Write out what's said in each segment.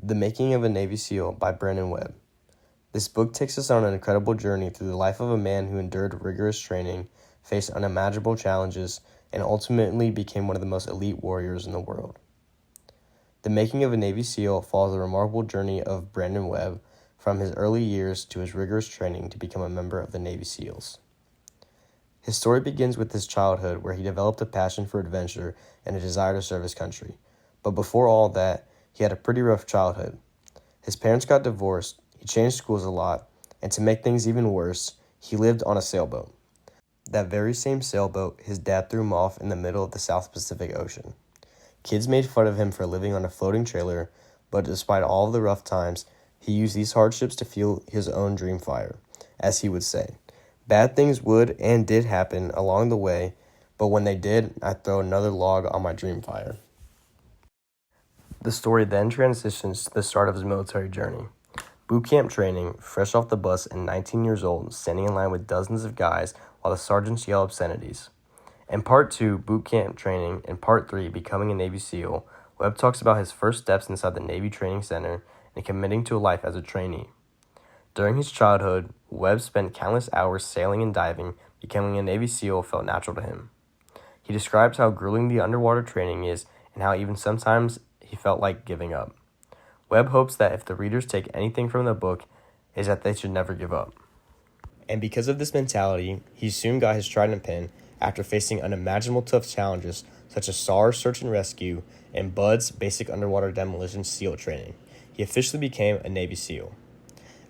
The Making of a Navy SEAL by Brandon Webb. This book takes us on an incredible journey through the life of a man who endured rigorous training, faced unimaginable challenges, and ultimately became one of the most elite warriors in the world. The Making of a Navy SEAL follows the remarkable journey of Brandon Webb from his early years to his rigorous training to become a member of the Navy SEALs. His story begins with his childhood, where he developed a passion for adventure and a desire to serve his country. But before all that, he had a pretty rough childhood. His parents got divorced, he changed schools a lot, and to make things even worse, he lived on a sailboat. That very same sailboat, his dad threw him off in the middle of the South Pacific Ocean. Kids made fun of him for living on a floating trailer, but despite all of the rough times, he used these hardships to fuel his own dream fire, as he would say. Bad things would and did happen along the way, but when they did, I'd throw another log on my dream fire. The story then transitions to the start of his military journey. Boot camp training, fresh off the bus and 19 years old, standing in line with dozens of guys while the sergeants yell obscenities. In Part 2, Boot Camp Training, and Part 3, Becoming a Navy SEAL, Webb talks about his first steps inside the Navy Training Center and committing to a life as a trainee. During his childhood, Webb spent countless hours sailing and diving. Becoming a Navy SEAL felt natural to him. He describes how grueling the underwater training is and how even sometimes he felt like giving up. Webb hopes that if the readers take anything from the book, is that they should never give up. And because of this mentality, he soon got his trident pin after facing unimaginable tough challenges such as SAR's search and rescue and BUD/S basic underwater demolition SEAL training. He officially became a Navy SEAL.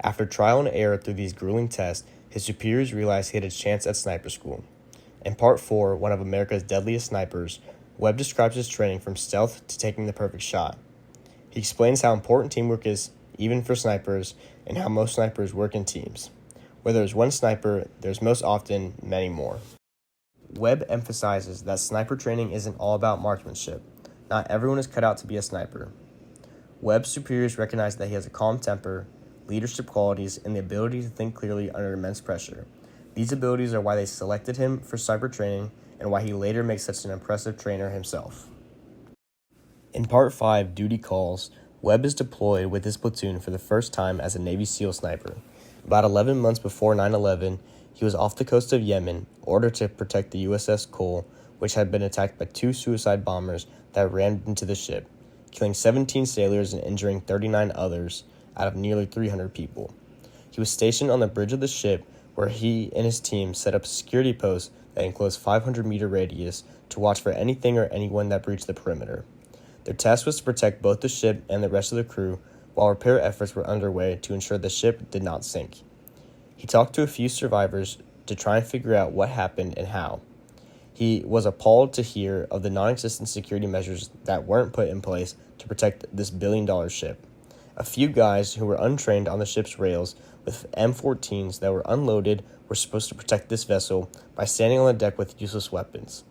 After trial and error through these grueling tests, his superiors realized he had a chance at sniper school. In Part 4, one of America's deadliest snipers, Webb describes his training from stealth to taking the perfect shot. He explains how important teamwork is, even for snipers, and how most snipers work in teams. Where there's one sniper, there's most often many more. Webb emphasizes that sniper training isn't all about marksmanship. Not everyone is cut out to be a sniper. Webb's superiors recognize that he has a calm temper, leadership qualities, and the ability to think clearly under immense pressure. These abilities are why they selected him for sniper training and why he later makes such an impressive trainer himself. In Part 5, Duty Calls, Webb is deployed with his platoon for the first time as a Navy SEAL sniper. About 11 months before 9/11, he was off the coast of Yemen, ordered to protect the USS Cole, which had been attacked by two suicide bombers that rammed into the ship, killing 17 sailors and injuring 39 others out of nearly 300 people. He was stationed on the bridge of the ship, where he and his team set up security posts that enclosed 500-meter radius to watch for anything or anyone that breached the perimeter. Their task was to protect both the ship and the rest of the crew, while repair efforts were underway to ensure the ship did not sink. He talked to a few survivors to try and figure out what happened and how. He was appalled to hear of the non-existent security measures that weren't put in place to protect this billion-dollar ship. A few guys who were untrained on the ship's rails with M14s that were unloaded were supposed to protect this vessel by standing on the deck with useless weapons.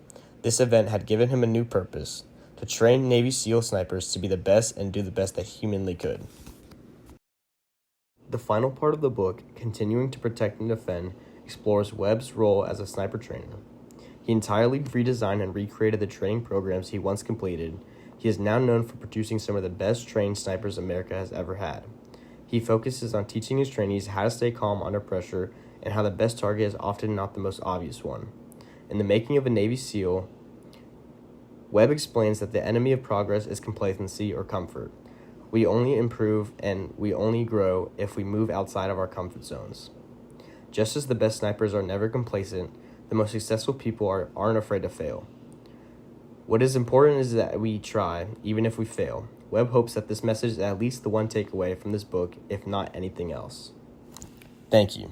This event had given him a new purpose: to train Navy SEAL snipers to be the best and do the best they humanly could. The final part of the book, Continuing to Protect and Defend, explores Webb's role as a sniper trainer. He entirely redesigned and recreated the training programs he once completed. He is now known for producing some of the best trained snipers America has ever had. He focuses on teaching his trainees how to stay calm under pressure and how the best target is often not the most obvious one. In The Making of a Navy SEAL, Webb explains that the enemy of progress is complacency or comfort. We only improve and we only grow if we move outside of our comfort zones. Just as the best snipers are never complacent, the most successful people aren't afraid to fail. What is important is that we try, even if we fail. Webb hopes that this message is at least the one takeaway from this book, if not anything else. Thank you.